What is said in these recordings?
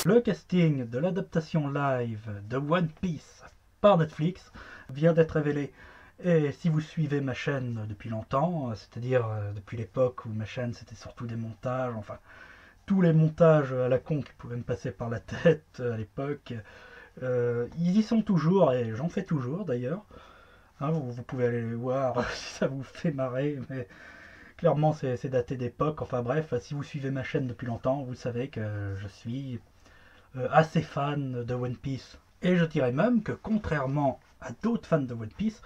Le casting de l'adaptation live de One Piece par Netflix vient d'être révélé. Et si vous suivez ma chaîne depuis longtemps, c'est-à-dire depuis l'époque où ma chaîne c'était surtout des montages, enfin tous les montages à la con qui pouvaient me passer par la tête à l'époque, ils y sont toujours et j'en fais toujours d'ailleurs. Hein, vous pouvez aller les voir si ça vous fait marrer, mais clairement c'est daté d'époque. Enfin bref, si vous suivez ma chaîne depuis longtemps, vous savez que je suis assez fan de One Piece. Et je dirais même que contrairement à d'autres fans de One Piece,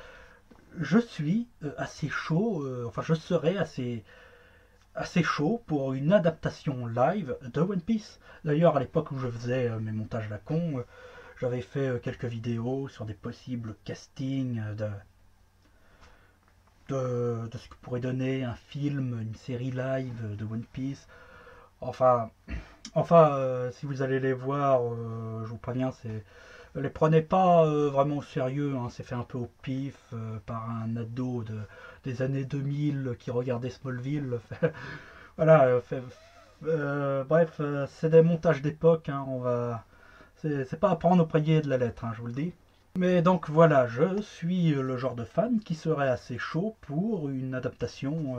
je suis assez chaud, enfin je serais assez chaud pour une adaptation live de One Piece. D'ailleurs, à l'époque où je faisais mes montages à la con, j'avais fait quelques vidéos sur des possibles castings de ce que pourrait donner un film, une série live de One Piece. Enfin, si vous allez les voir, je vous préviens, les prenez pas vraiment au sérieux, hein, c'est fait un peu au pif par un ado des années 2000 qui regardait Smallville. Voilà, bref, c'est des montages d'époque, hein, c'est pas à prendre au pied de la lettre, hein, je vous le dis. Mais donc voilà, je suis le genre de fan qui serait assez chaud pour une adaptation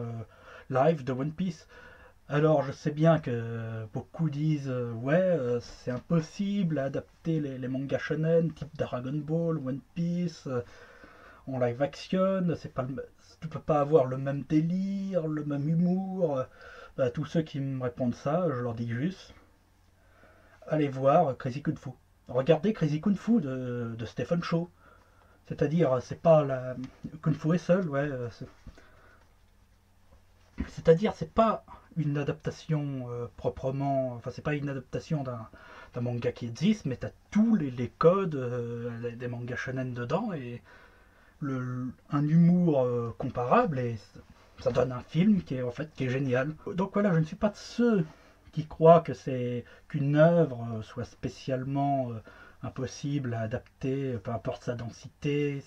live de One Piece. Alors je sais bien que beaucoup disent ouais c'est impossible à adapter les mangas shonen type Dragon Ball, One Piece en live action, c'est pas tu peux pas avoir le même délire, le même humour. Bah, tous ceux qui me répondent ça, je leur dis juste allez voir Crazy Kung Fu. Regardez Crazy Kung Fu de Stephen Chow. C'est-à-dire c'est pas la Kung Fu est seul, ouais, c'est-à-dire, c'est pas une adaptation proprement. Enfin, c'est pas une adaptation d'un manga qui existe, mais t'as tous les codes des mangas shonen dedans et un humour comparable et ça donne un film qui est en fait qui est génial. Donc voilà, je ne suis pas de ceux qui croient que c'est qu'une œuvre soit spécialement impossible à adapter, peu importe sa densité,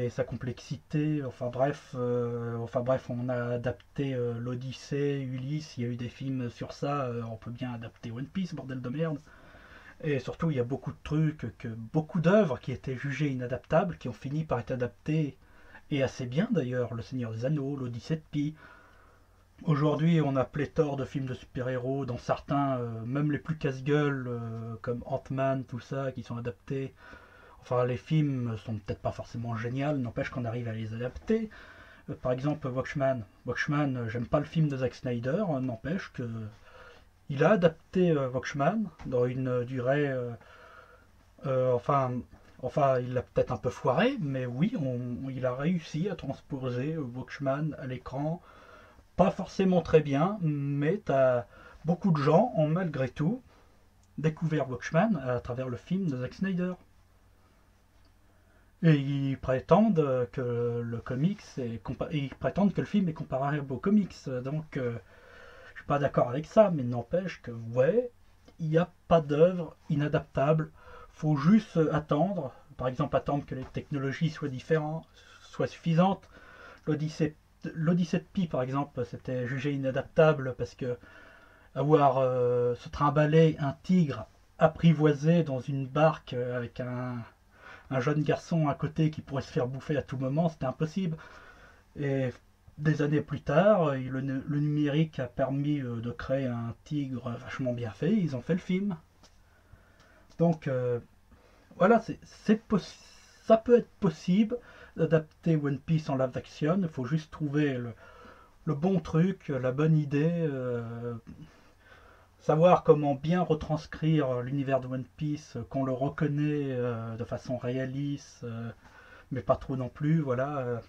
sa complexité. Enfin bref, on a adapté l'Odyssée, Ulysse, il y a eu des films sur ça, on peut bien adapter One Piece, bordel de merde. Et surtout, il y a beaucoup de trucs, beaucoup d'œuvres qui étaient jugées inadaptables, qui ont fini par être adaptées, et assez bien d'ailleurs, Le Seigneur des Anneaux, l'Odyssée de Pi. Aujourd'hui, on a pléthore de films de super-héros, dont certains, même les plus casse-gueule, comme Ant-Man, tout ça, qui sont adaptés. Enfin, les films sont peut-être pas forcément géniaux, n'empêche qu'on arrive à les adapter. Par exemple, Watchmen. Watchmen, j'aime pas le film de Zack Snyder, n'empêche que il a adapté Watchmen dans une durée. Enfin, il l'a peut-être un peu foiré, mais oui, il a réussi à transposer Watchmen à l'écran. Pas forcément très bien, mais beaucoup de gens ont malgré tout découvert Watchmen à travers le film de Zack Snyder. Et ils prétendent que le comics ils prétendent que le film est comparable aux comics. Donc, je suis pas d'accord avec ça, mais n'empêche que ouais, il n'y a pas d'œuvre inadaptable. Faut juste attendre, par exemple attendre que les technologies soient différentes, soient suffisantes. L'Odyssée, L'Odyssée de Pi, par exemple, c'était jugé inadaptable parce que avoir se trimballer un tigre apprivoisé dans une barque avec un jeune garçon à côté qui pourrait se faire bouffer à tout moment, c'était impossible. Et des années plus tard, le numérique a permis de créer un tigre vachement bien fait, ils ont fait le film. Donc voilà, ça peut être possible d'adapter One Piece en live action, il faut juste trouver le bon truc, la bonne idée, savoir comment bien retranscrire l'univers de One Piece, qu'on le reconnaît de façon réaliste, mais pas trop non plus. Voilà.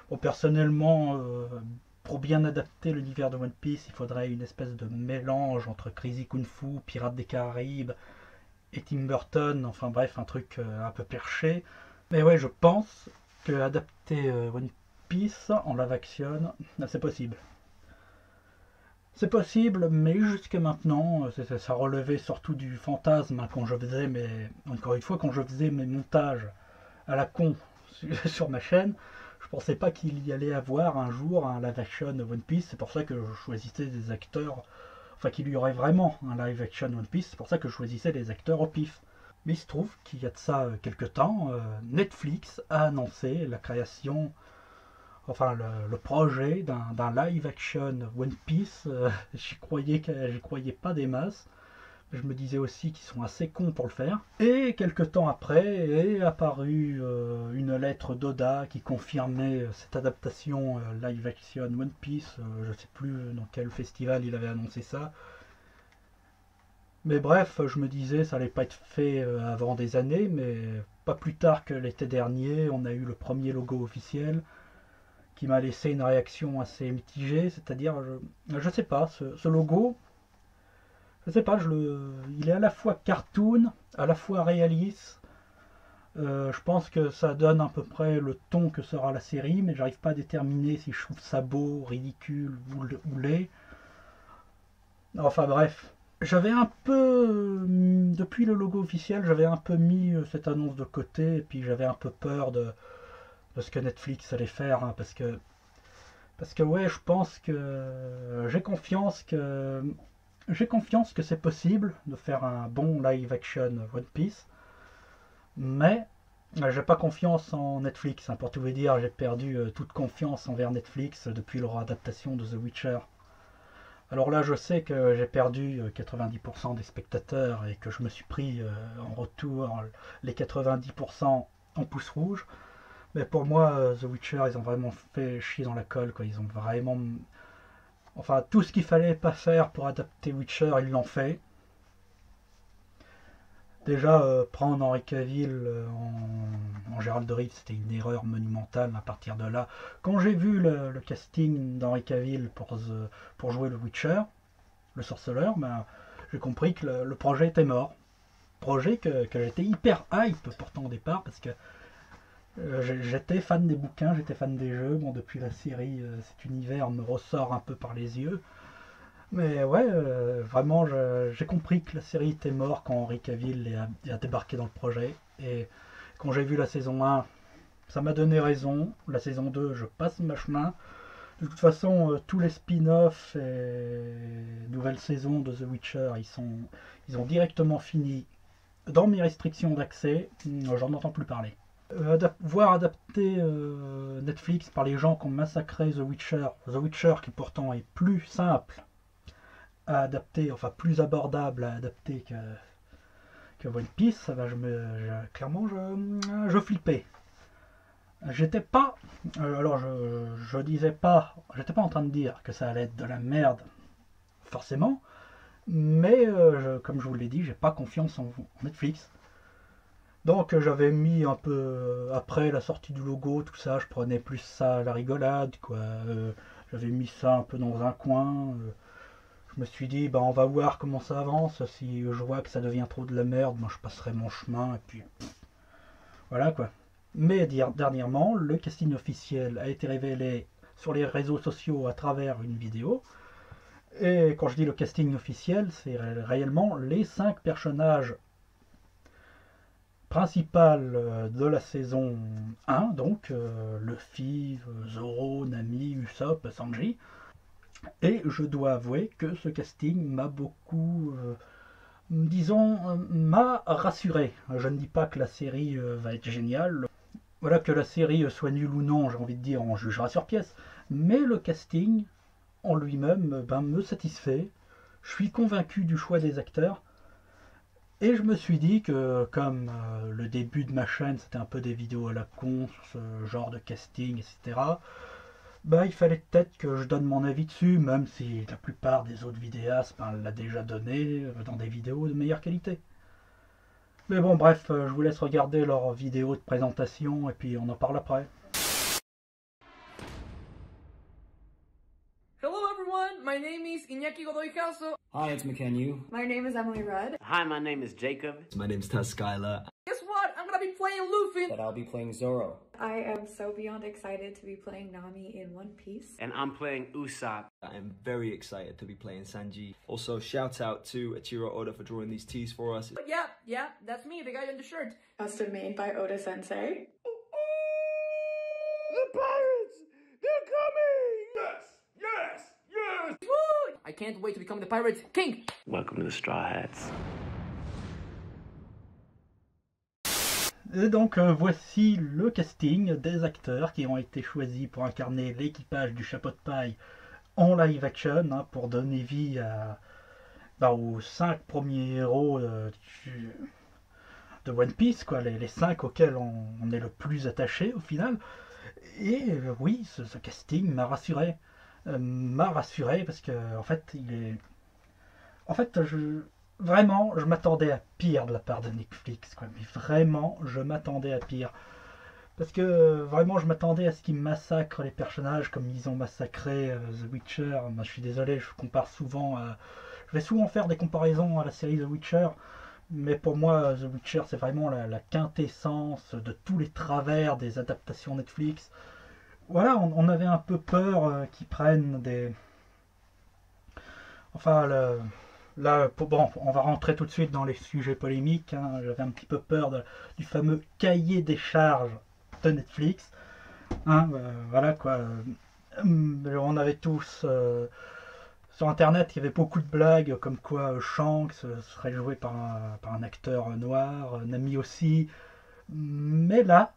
Bon, personnellement, pour bien adapter l'univers de One Piece, il faudrait une espèce de mélange entre Crazy Kung Fu, Pirates des Caraïbes et Tim Burton. Enfin bref, un truc un peu perché. Mais ouais, je pense que adapter One Piece en live action, c'est possible. C'est possible, mais jusqu'à maintenant, ça relevait surtout du fantasme hein, quand je faisais encore une fois, quand je faisais mes montages à la con sur ma chaîne, je pensais pas qu'il y allait avoir un jour un live action One Piece. C'est pour ça que je choisissais des acteurs, enfin qu'il y aurait vraiment un live action One Piece. C'est pour ça que je choisissais les acteurs au pif. Mais il se trouve qu'il y a de ça quelques temps, Netflix a annoncé la création, enfin le projet d'un live action One Piece. J'y croyais pas des masses. Je me disais aussi qu'ils sont assez cons pour le faire. Et quelques temps après est apparue une lettre d'Oda qui confirmait cette adaptation live action One Piece. Je ne sais plus dans quel festival il avait annoncé ça. Mais bref, je me disais ça allait pas être fait avant des années, mais pas plus tard que l'été dernier, on a eu le premier logo officiel qui m'a laissé une réaction assez mitigée. C'est-à-dire, je sais pas, ce logo, je sais pas, il est à la fois cartoon, à la fois réaliste. Je pense que ça donne à peu près le ton que sera la série, mais j'arrive pas à déterminer si je trouve ça beau, ridicule ou laid. Enfin bref, j'avais un peu, depuis le logo officiel, j'avais un peu mis cette annonce de côté, et puis j'avais un peu peur de ce que Netflix allait faire, hein, parce que ouais, je pense que j'ai confiance que c'est possible de faire un bon live action One Piece, mais j'ai pas confiance en Netflix, hein. Pour tout vous dire, j'ai perdu toute confiance envers Netflix depuis leur adaptation de The Witcher. Alors là, je sais que j'ai perdu 90% des spectateurs et que je me suis pris en retour les 90% en pouce rouge. Mais pour moi, The Witcher, ils ont vraiment fait chier dans la colle, quoi. Ils ont vraiment... Enfin, tout ce qu'il fallait pas faire pour adapter Witcher, ils l'ont fait. Déjà, prendre Henry Cavill en Gérald de Rive, c'était une erreur monumentale à partir de là. Quand j'ai vu le casting d'Henry Cavill pour jouer le Witcher, le sorceleur, ben, j'ai compris que le projet était mort. Projet que j'étais hyper hype pourtant au départ, parce que j'étais fan des bouquins, j'étais fan des jeux. Bon, depuis la série, cet univers me ressort un peu par les yeux. Mais ouais, vraiment, j'ai compris que la série était morte quand Henry Cavill a débarqué dans le projet. Et quand j'ai vu la saison 1, ça m'a donné raison. La saison 2, je passe ma chemin. De toute façon, tous les spin-offs et nouvelles saisons de The Witcher, ils ont directement fini dans mes restrictions d'accès. J'en entends plus parler. Voir adapté Netflix par les gens qui ont massacré The Witcher qui pourtant est plus simple à adapter, enfin plus abordable à adapter que One Piece, ça va, clairement, je flippais. J'étais pas, alors je disais pas, j'étais pas en train de dire que ça allait être de la merde, forcément, mais comme je vous l'ai dit, j'ai pas confiance en Netflix. Donc j'avais mis un peu, après la sortie du logo, tout ça, je prenais plus ça à la rigolade, quoi. J'avais mis ça un peu dans un coin. Je me suis dit, bah, on va voir comment ça avance. Si je vois que ça devient trop de la merde, moi je passerai mon chemin et puis voilà quoi. Mais dernièrement, le casting officiel a été révélé sur les réseaux sociaux à travers une vidéo. Et quand je dis le casting officiel, c'est réellement les 5 personnages principaux de la saison 1, donc Luffy, Zoro, Nami, Usopp, Sanji. Et je dois avouer que ce casting m'a beaucoup, disons, m'a rassuré. Je ne dis pas que la série va être géniale. Voilà, que la série soit nulle ou non, j'ai envie de dire, on jugera sur pièce. Mais le casting en lui-même ben, me satisfait. Je suis convaincu du choix des acteurs. Et je me suis dit que comme le début de ma chaîne c'était un peu des vidéos à la con sur ce genre de casting, etc. Bah, il fallait peut-être que je donne mon avis dessus, même si la plupart des autres vidéastes ben, l'a déjà donné dans des vidéos de meilleure qualité. Mais bon, bref, je vous laisse regarder leurs vidéos de présentation et puis on en parle après. Hello everyone, my name is Iñaki Godoy Caso. Hi, it's McKenyu. My name is Emily Rudd. Hi, my name is Jacob. My name's Tess Skylar. Guess what? I'm gonna be playing Luffy. But I'll be playing Zoro. I am so beyond excited to be playing Nami in One Piece. And I'm playing Usopp. I am very excited to be playing Sanji. Also, shout out to Ichiro Oda for drawing these tees for us. But yeah, that's me, the guy on the shirt. Custom made by Oda Sensei. The pirates! They're coming! Yes! Woo! I I can't wait to become the Pirates King! Welcome to the Straw Hats. Et donc voici le casting des acteurs qui ont été choisis pour incarner l'équipage du chapeau de paille en live action, hein, pour donner vie aux 5 premiers héros de One Piece, quoi, les 5 auxquels on est le plus attaché au final. Et oui, ce casting m'a rassuré. Parce que en fait, vraiment, je m'attendais à pire de la part de Netflix, quoi. Mais vraiment, je m'attendais à pire. Parce que vraiment, je m'attendais à ce qu'ils massacrent les personnages comme ils ont massacré The Witcher. Moi, je suis désolé, je compare souvent je vais souvent faire des comparaisons à la série The Witcher. Mais pour moi, The Witcher, c'est vraiment la quintessence de tous les travers des adaptations Netflix. Voilà, on avait un peu peur qu'ils prennent des... Enfin, bon, on va rentrer tout de suite dans les sujets polémiques, hein. J'avais un petit peu peur du fameux cahier des charges de Netflix. Hein, voilà quoi. On avait tous... sur internet, il y avait beaucoup de blagues comme quoi Shanks serait joué par un acteur noir, Nami aussi. Mais là,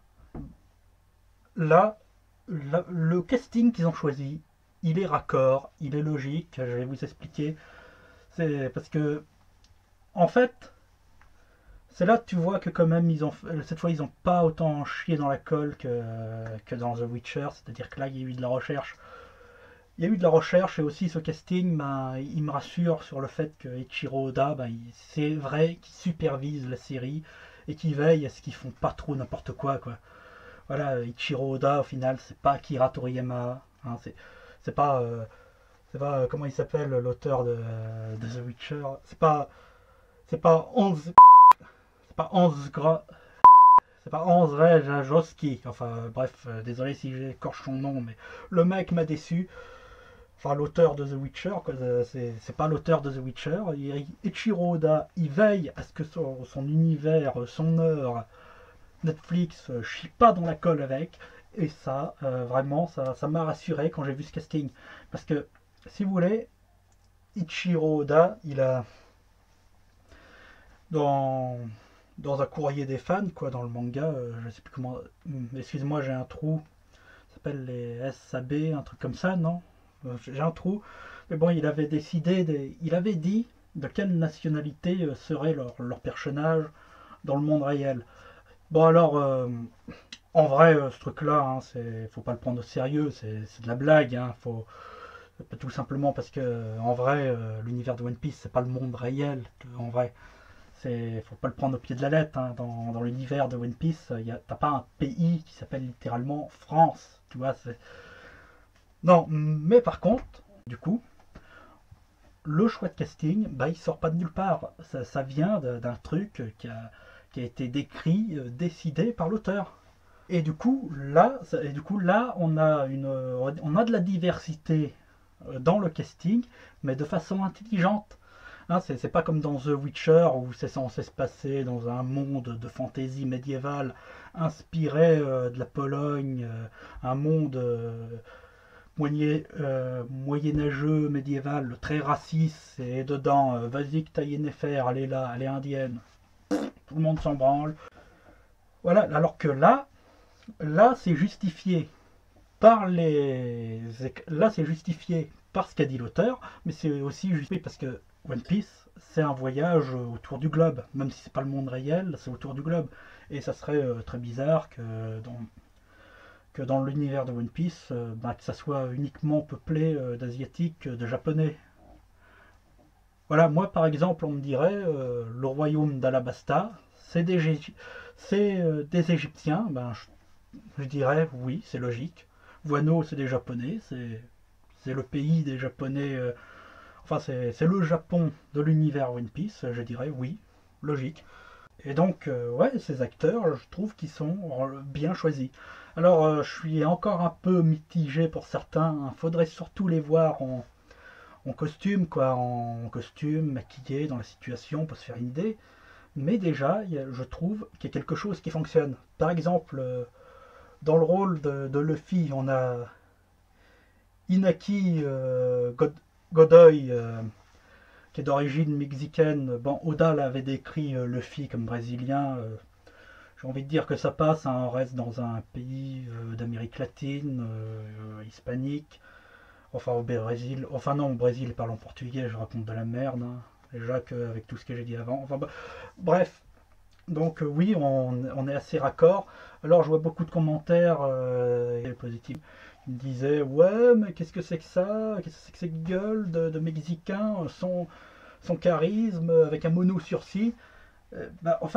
le casting qu'ils ont choisi, il est raccord, il est logique. Je vais vous expliquer. C'est parce que, en fait, c'est là que tu vois que quand même cette fois ils n'ont pas autant chié dans la colle que dans The Witcher. C'est-à-dire que là, il y a eu de la recherche. Il y a eu de la recherche et aussi ce casting, il me rassure sur le fait que Eiichiro Oda, c'est vrai qu'il supervise la série et qu'il veille à ce qu'ils font pas trop n'importe quoi. Voilà, Eiichiro Oda, au final, c'est pas Akira Toriyama, hein, c'est pas comment il s'appelle l'auteur de The Witcher, c'est pas Hans Jajowski, enfin bref, désolé si j'écorche son nom, mais le mec m'a déçu. Enfin, l'auteur de The Witcher, c'est pas l'auteur de The Witcher. Eiichiro Oda, il veille à ce que son univers, son œuvre, Netflix chie pas dans la colle avec. Et ça, vraiment, ça m'a rassuré quand j'ai vu ce casting. Parce que, si vous voulez, Eiichiro Oda, il a... Dans un courrier des fans, dans le manga, je sais plus comment... Excusez-moi, j'ai un trou. Ça s'appelle les SAB, un truc comme ça, non? J'ai un trou. Mais bon, il avait dit de quelle nationalité serait leur personnage dans le monde réel. Bon alors, en vrai, ce truc-là, hein, faut pas le prendre au sérieux, c'est de la blague, hein, tout simplement parce que en vrai, l'univers de One Piece, c'est pas le monde réel, en vrai. Faut pas le prendre au pied de la lettre, hein. Dans l'univers de One Piece, t'as pas un pays qui s'appelle littéralement France, tu vois. Non, mais par contre, du coup, le choix de casting, il sort pas de nulle part. Ça vient d'un truc qui a été décidé par l'auteur. Et du coup, là, on a de la diversité dans le casting, mais de façon intelligente. Hein, c'est pas comme dans The Witcher où c'est censé se passer dans un monde de fantaisie médiévale inspiré de la Pologne, un monde moyenâgeux, médiéval, très raciste, et dedans, vas-y que t'as Yennefer, elle est là, elle est indienne, tout le monde s'en branle. Voilà, alors que là c'est justifié par ce qu'a dit l'auteur, mais c'est aussi justifié parce que One Piece, c'est un voyage autour du globe, même si c'est pas le monde réel, c'est autour du globe, et ça serait très bizarre que dans l'univers de One Piece, que ça soit uniquement peuplé d'asiatiques, de japonais. Voilà, moi par exemple, on me dirait, le royaume d'Alabasta, c'est des Égyptiens, je dirais oui, c'est logique. Wano, c'est des Japonais, c'est le pays des Japonais, enfin c'est le Japon de l'univers One Piece, je dirais oui, logique. Et donc, ouais, ces acteurs, je trouve qu'ils sont bien choisis. Alors, je suis encore un peu mitigé pour certains. Il faudrait surtout les voir en costume, en costume, maquillé, dans la situation, pour se faire une idée. Mais déjà, je trouve qu'il y a quelque chose qui fonctionne. Par exemple, dans le rôle de Luffy, on a Inaki Godoy, qui est d'origine mexicaine. Bon, Oda l'avait décrit Luffy comme brésilien. J'ai envie de dire que ça passe, hein, on reste dans un pays d'Amérique latine, hispanique. Enfin au Brésil, enfin non, au Brésil parlant portugais, je raconte de la merde, hein. Déjà qu'avec tout ce que j'ai dit avant. Enfin, bref, donc oui, on est assez raccord. Alors je vois beaucoup de commentaires positifs qui me disaient ouais, mais qu'est-ce que c'est que ça? Qu'est-ce que c'est que cette gueule de Mexicain, son charisme avec un mono sursis? Bah, en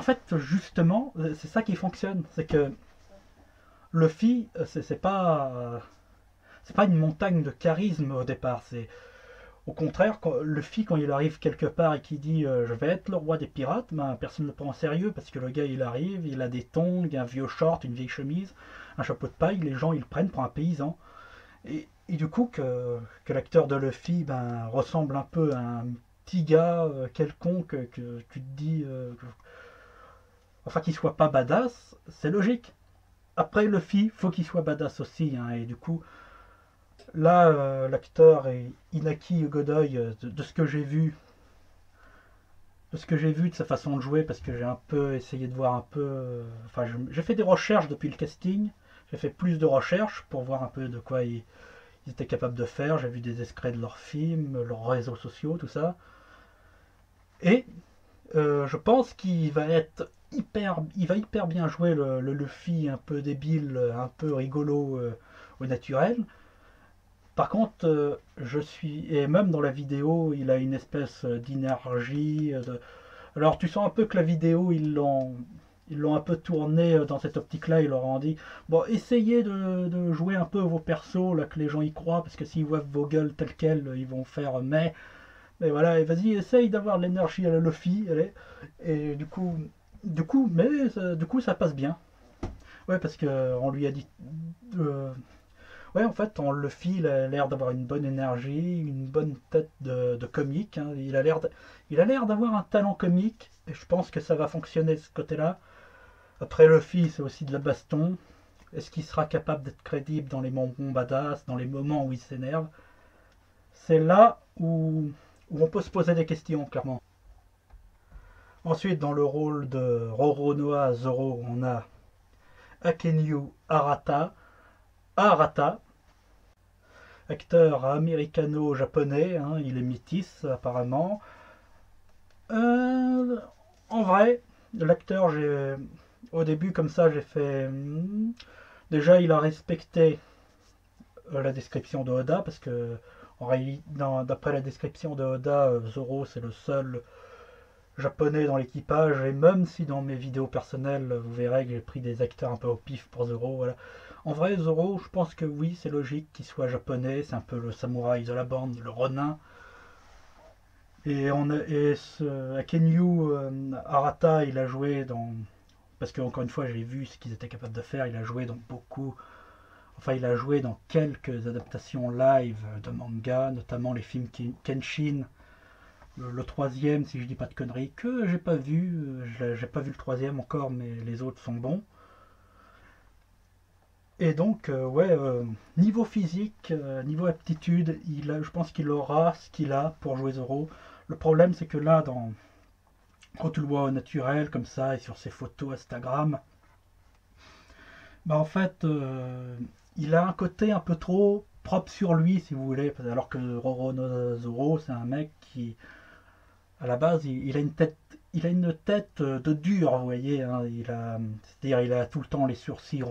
fait, justement, c'est ça qui fonctionne. C'est que Luffy, c'est pas une montagne de charisme au départ. C'est au contraire, Luffy, quand il arrive quelque part et qu'il dit je vais être le roi des pirates, ben, personne ne le prend en sérieux parce que le gars il arrive, il a des tongs, un vieux short, une vieille chemise, un chapeau de paille, les gens ils le prennent pour un paysan. Et du coup, que l'acteur de Luffy ben, ressemble un peu à un petit gars quelconque que tu te dis. Enfin, qu'il soit pas badass, c'est logique. Après, Luffy, faut qu'il soit badass aussi, hein, et du coup, là, l'acteur est Inaki Godoy, de ce que j'ai vu, de sa façon de jouer, parce que j'ai un peu essayé de voir un peu. Enfin, j'ai fait des recherches depuis le casting. J'ai fait plus de recherches pour voir un peu de quoi ils étaient capables de faire. J'ai vu des extraits de leurs films, leurs réseaux sociaux, tout ça. Et je pense qu'il va être il va hyper bien jouer le Luffy un peu débile, un peu rigolo au naturel. Par contre, et même dans la vidéo, il a une espèce d'énergie. Alors tu sens un peu que la vidéo, ils l'ont un peu tourné dans cette optique-là. Ils leur ont dit bon, essayez de jouer un peu vos persos, là, que les gens y croient, parce que s'ils voient vos gueules telles quelles, ils vont faire mais voilà, et vas-y, essaye d'avoir de l'énergie à la Luffy, allez. Et du coup, ça passe bien. Ouais, parce que on lui a dit. Ouais, en fait, Luffy, il a l'air d'avoir une bonne énergie, une bonne tête de comique, hein. Il a l'air d'avoir un talent comique, et je pense que ça va fonctionner de ce côté-là. Après, Luffy, c'est aussi de la baston. Est-ce qu'il sera capable d'être crédible dans les moments badass, dans les moments où il s'énerve? C'est là où on peut se poser des questions, clairement. Ensuite, dans le rôle de Roronoa Zoro, on a Akenyu Arata, acteur américano-japonais, hein, il est métis apparemment. En vrai, l'acteur, au début comme ça, j'ai fait. Déjà, il a respecté la description de Oda, parce que d'après la description de Oda, Zoro c'est le seul japonais dans l'équipage, et même si dans mes vidéos personnelles vous verrez que j'ai pris des acteurs un peu au pif pour Zoro, voilà. En vrai, Zoro, je pense que oui, c'est logique qu'il soit japonais, c'est un peu le samouraï de la bande, le ronin. Et Akenyu Arata, il a joué dans. Parce que, encore une fois, j'ai vu ce qu'ils étaient capables de faire, il a joué dans beaucoup. Enfin, il a joué dans quelques adaptations live de manga, notamment les films Kenshin. Le troisième, si je dis pas de conneries, que j'ai pas vu. J'ai pas vu le troisième encore, mais les autres sont bons. Et donc, niveau physique, niveau aptitude, je pense qu'il aura ce qu'il a pour jouer Zoro. Le problème, c'est que là, quand tu le vois au naturel, comme ça, et sur ses photos Instagram, bah en fait, il a un côté un peu trop propre sur lui, si vous voulez. Alors que Roronoa Zoro, c'est un mec qui, à la base, il a une tête de dur, vous voyez. Hein, c'est-à-dire, il a tout le temps les sourcils.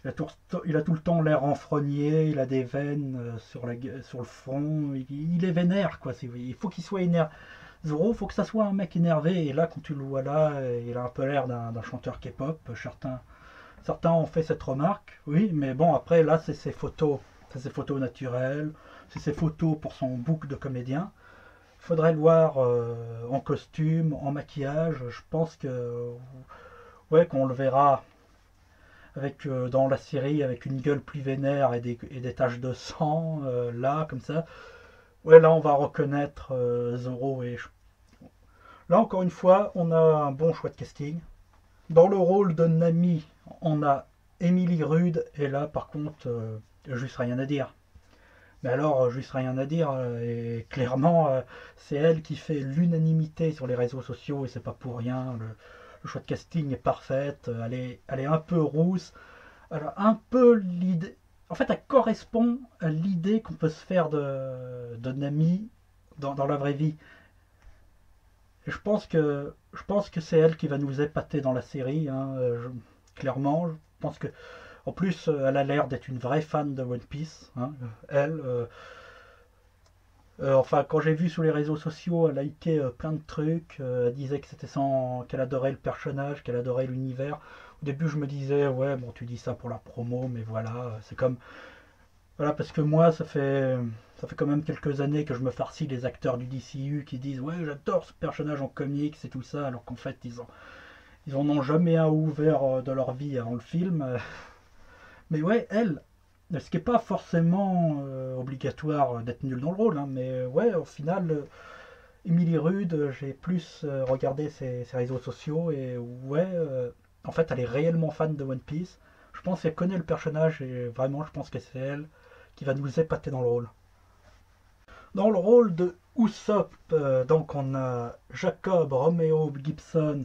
Il a tout le temps l'air renfrogné, il a des veines sur le front, il est vénère, quoi. Il faut qu'il soit énervé. Zoro, il faut que ça soit un mec énervé, et là, quand tu le vois là, il a un peu l'air d'un chanteur K-pop. Certains ont fait cette remarque, oui, mais bon, après, là, c'est ses photos naturelles, c'est ses photos pour son book de comédien. Il faudrait le voir en costume, en maquillage. Je pense qu'on le verra dans la série avec une gueule plus vénère et des taches de sang, là, comme ça. Ouais, là, on va reconnaître Zoro. Là, encore une fois, on a un bon choix de casting. Dans le rôle de Nami, on a Emily Rude, et là, par contre, juste rien à dire. Mais alors, juste rien à dire. Et clairement, c'est elle qui fait l'unanimité sur les réseaux sociaux et c'est pas pour rien. Le choix de casting est parfaite. Elle est un peu rousse. Elle a un peu l'idée. En fait, elle correspond à l'idée qu'on peut se faire de Nami dans la vraie vie. Et je pense que c'est elle qui va nous épater dans la série, hein, clairement. Je pense que, en plus, elle a l'air d'être une vraie fan de One Piece, hein, elle. Enfin, quand j'ai vu sur les réseaux sociaux, elle liké plein de trucs. Elle disait que qu'elle adorait le personnage, qu'elle adorait l'univers. Au début, je me disais, ouais, bon, tu dis ça pour la promo, mais voilà, c'est comme, voilà, parce que moi, ça fait quand même quelques années que je me farcis les acteurs du DCU qui disent, ouais, j'adore ce personnage en comics et tout ça, alors qu'en fait, ils en ont jamais un ouvert de leur vie avant le film. Mais ouais, elle, ce qui n'est pas forcément obligatoire d'être nul dans le rôle, hein, mais ouais, au final, Emily Rude, j'ai plus regardé ses réseaux sociaux et ouais, en fait, elle est réellement fan de One Piece. Je pense qu'elle connaît le personnage et vraiment, je pense que c'est elle qui va nous épater dans le rôle. Dans le rôle de Usopp, donc on a Jacob Romeo Gibson.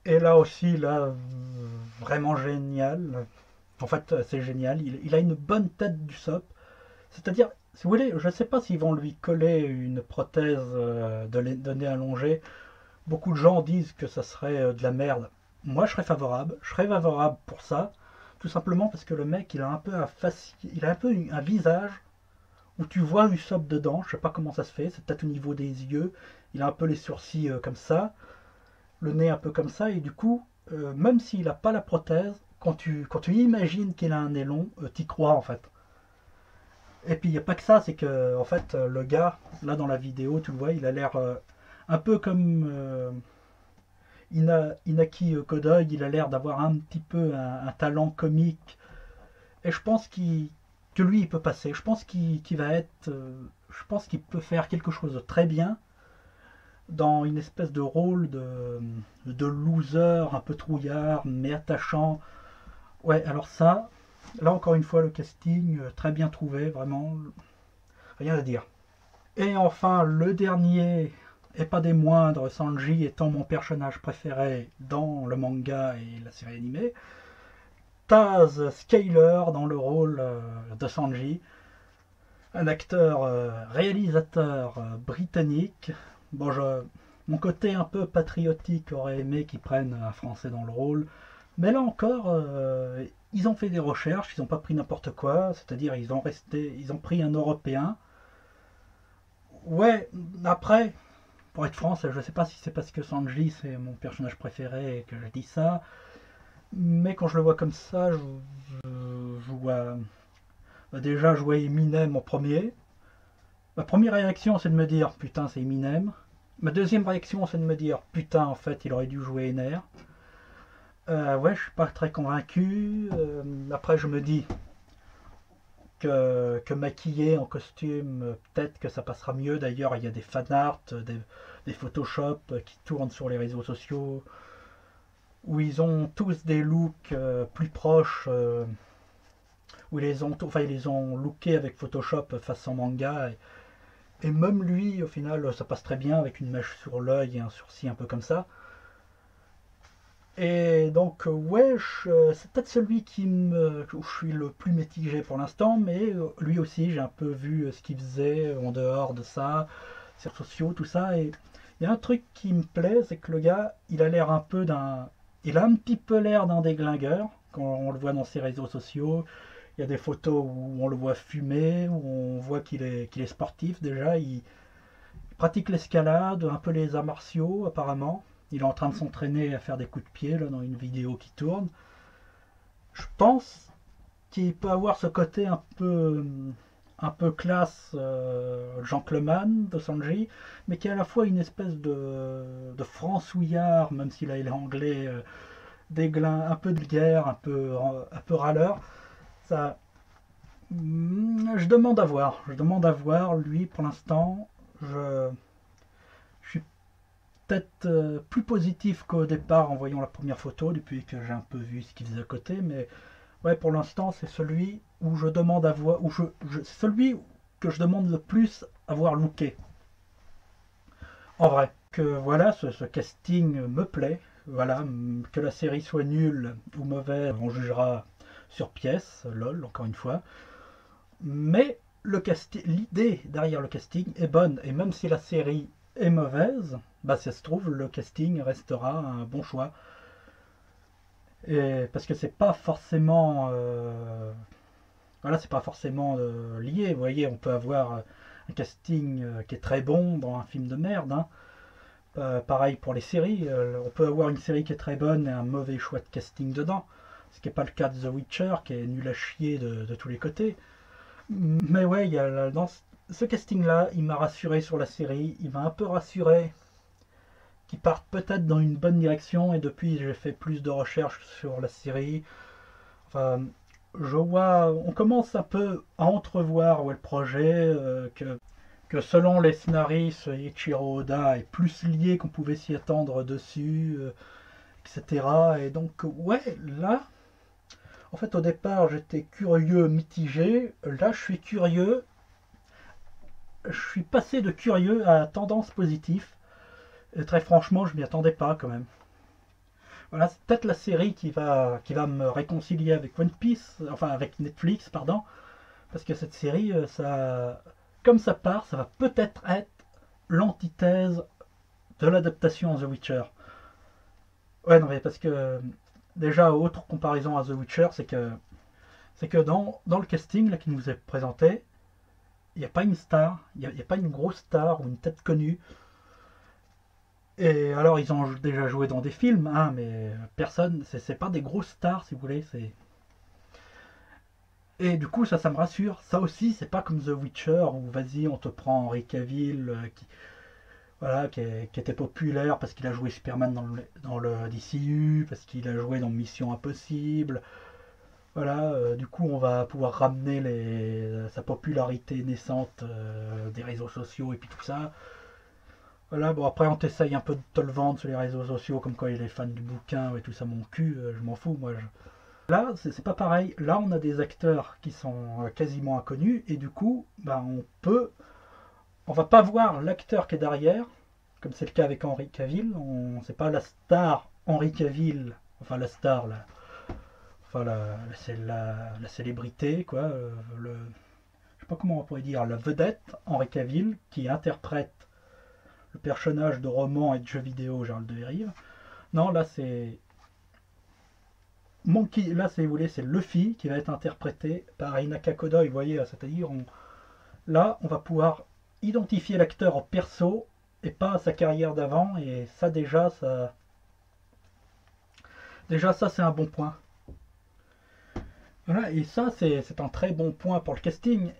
Et là aussi, là, vraiment génial. En fait, c'est génial. Il a une bonne tête d'Usopp. C'est-à-dire, si vous voulez, je ne sais pas s'ils vont lui coller une prothèse de nez allongé. Beaucoup de gens disent que ça serait de la merde. Moi, je serais favorable. Je serais favorable pour ça. Tout simplement parce que le mec, il a un peu un visage où tu vois Usopp dedans. Je sais pas comment ça se fait. C'est peut-être au niveau des yeux. Il a un peu les sourcils comme ça. Le nez un peu comme ça. Et du coup, même s'il n'a pas la prothèse, quand tu imagines qu'il a un nez long, t'y crois en fait. Et puis il n'y a pas que ça, c'est que en fait le gars, là dans la vidéo, tu le vois, il a l'air un peu comme Inaki Kodoy, il a l'air d'avoir un petit peu un talent comique. Et je pense que lui il peut passer. Je pense qu'il va être. Je pense qu'il peut faire quelque chose de très bien dans une espèce de rôle de loser, un peu trouillard, mais attachant. Ouais, alors ça, là encore une fois, le casting, très bien trouvé, vraiment, rien à dire. Et enfin, le dernier, et pas des moindres, Sanji étant mon personnage préféré dans le manga et la série animée, Taz Skyler dans le rôle de Sanji, un acteur réalisateur britannique. Bon, mon côté un peu patriotique aurait aimé qu'ils prennent un Français dans le rôle, mais là encore, ils ont fait des recherches, ils n'ont pas pris n'importe quoi, c'est-à-dire ils ont pris un Européen. Ouais, après, pour être français, je ne sais pas si c'est parce que Sanji c'est mon personnage préféré et que je dis ça, mais quand je le vois comme ça, je vois déjà je vois Eminem en premier. Ma première réaction c'est de me dire putain c'est Eminem. Ma deuxième réaction c'est de me dire putain en fait il aurait dû jouer Ener. Ouais, je suis pas très convaincu. Après, je me dis que maquillé en costume, peut-être que ça passera mieux. D'ailleurs, il y a des fanarts, des Photoshop qui tournent sur les réseaux sociaux où ils ont tous des looks plus proches, où ils les ont lookés avec Photoshop façon manga. Et même lui, au final, ça passe très bien avec une mèche sur l'œil et un sourcil un peu comme ça. Et donc, ouais, c'est peut-être celui où je suis le plus mitigé pour l'instant, mais lui aussi, j'ai un peu vu ce qu'il faisait en dehors de ça, ses réseaux sociaux, tout ça. Et il y a un truc qui me plaît, c'est que le gars, il a l'air un peu d'un. Il a un petit peu l'air d'un déglingueur, quand on le voit dans ses réseaux sociaux. Il y a des photos où on le voit fumer, où on voit qu'il est sportif déjà. Il pratique l'escalade, un peu les arts martiaux, apparemment. Il est en train de s'entraîner à faire des coups de pied là, dans une vidéo qui tourne. Je pense qu'il peut avoir ce côté un peu classe gentleman de Sanji, mais qui est à la fois une espèce de francouillard, même s'il a il est anglais, déglin, un peu vulgaire, un peu râleur. Ça, je demande à voir. Je demande à voir. Lui, pour l'instant, je suis peut-être plus positif qu'au départ en voyant la première photo, depuis que j'ai un peu vu ce qu'il faisait à côté, mais ouais, pour l'instant, c'est celui où je demande à voir, celui que je demande le plus à voir looké. En vrai, que voilà, ce casting me plaît. Voilà, que la série soit nulle ou mauvaise, on jugera sur pièce, lol, encore une fois. Mais l'idée derrière le casting est bonne, et même si la série est mauvaise, bah ça se trouve, le casting restera un bon choix. Et parce que c'est pas forcément voilà, c'est pas forcément lié. Vous voyez, on peut avoir un casting qui est très bon dans un film de merde, hein. Pareil pour les séries, on peut avoir une série qui est très bonne et un mauvais choix de casting dedans, ce qui n'est pas le cas de The Witcher, qui est nul à chier de tous les côtés. Mais ouais, dans ce casting-là, il m'a rassuré sur la série, il m'a un peu rassuré qu'ils partent peut-être dans une bonne direction, et depuis j'ai fait plus de recherches sur la série. Enfin, on commence un peu à entrevoir où est le projet, que selon les scénaristes, Ichiro Oda est plus lié qu'on pouvait s'y attendre dessus, etc. Et donc, ouais, là, en fait, au départ, j'étais curieux, mitigé. Là, je suis curieux. Je suis passé de curieux à tendance positive. Et très franchement, je m'y attendais pas quand même. Voilà, c'est peut-être la série qui va me réconcilier avec One Piece, enfin avec Netflix, pardon. Parce que cette série, comme ça part, ça va peut-être être l'antithèse de l'adaptation à The Witcher. Ouais, non, mais parce que déjà, autre comparaison à The Witcher, c'est que dans le casting là, qui nous est présenté, il n'y a pas une star, il n'y a pas une grosse star ou une tête connue. Et alors, ils ont déjà joué dans des films, hein, mais personne, c'est pas des grosses stars, si vous voulez. Et du coup, ça me rassure. Ça aussi, c'est pas comme The Witcher où vas-y, on te prend Henry Cavill, qui était populaire parce qu'il a joué Superman dans le DCU, parce qu'il a joué dans Mission Impossible. Voilà, du coup, on va pouvoir ramener sa popularité naissante des réseaux sociaux et puis tout ça. Voilà, bon, après, on t'essaye un peu de te le vendre sur les réseaux sociaux, comme quoi il est fan du bouquin et tout ça, mon cul, je m'en fous, moi. Là, c'est pas pareil. Là, on a des acteurs qui sont quasiment inconnus, et du coup, bah, on va pas voir l'acteur qui est derrière, comme c'est le cas avec Henry Cavill. C'est pas la star Henry Cavill, enfin la star, enfin la célébrité, quoi. Je sais pas comment on pourrait dire, la vedette Henry Cavill qui interprète le personnage de roman et de jeu vidéo Geralt de Rive. Non, là c'est Monkey, là si vous voulez, c'est Luffy qui va être interprété par Inaka Kodai, vous voyez, c'est-à-dire là on va pouvoir identifier l'acteur en perso et pas à sa carrière d'avant, et ça déjà ça c'est un bon point. Voilà, et ça c'est un très bon point pour le casting.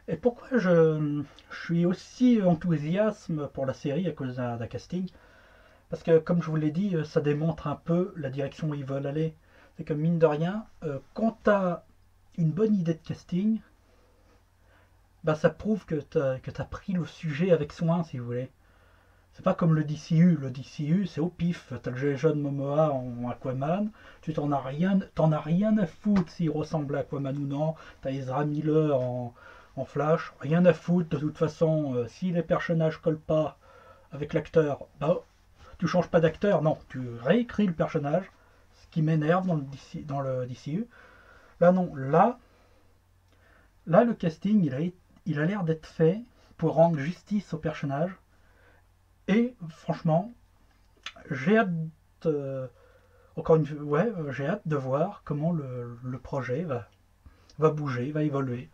Et pourquoi je suis aussi enthousiaste pour la série à cause d'un casting? Parce que, comme je vous l'ai dit, ça démontre un peu la direction où ils veulent aller. C'est que, mine de rien, quand tu as une bonne idée de casting, bah, ça prouve que tu as pris le sujet avec soin, si vous voulez. C'est pas comme le DCU. Le DCU, c'est au pif. Tu as le Jason Momoa en Aquaman, tu t'en as rien à foutre s'il ressemble à Aquaman ou non. Tu as Ezra Miller en Flash, rien à foutre. De toute façon, si les personnages collent pas avec l'acteur, bah, tu changes pas d'acteur, non, tu réécris le personnage, ce qui m'énerve dans le DCU. Là non, là le casting il a l'air d'être fait pour rendre justice au personnage, et franchement j'ai hâte j'ai hâte de voir comment le projet va bouger, va évoluer.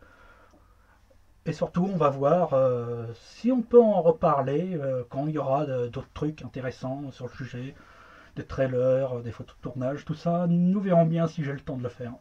Et surtout, on va voir si on peut en reparler quand il y aura d'autres trucs intéressants sur le sujet, des trailers, des photos de tournage, tout ça. Nous verrons bien si j'ai le temps de le faire.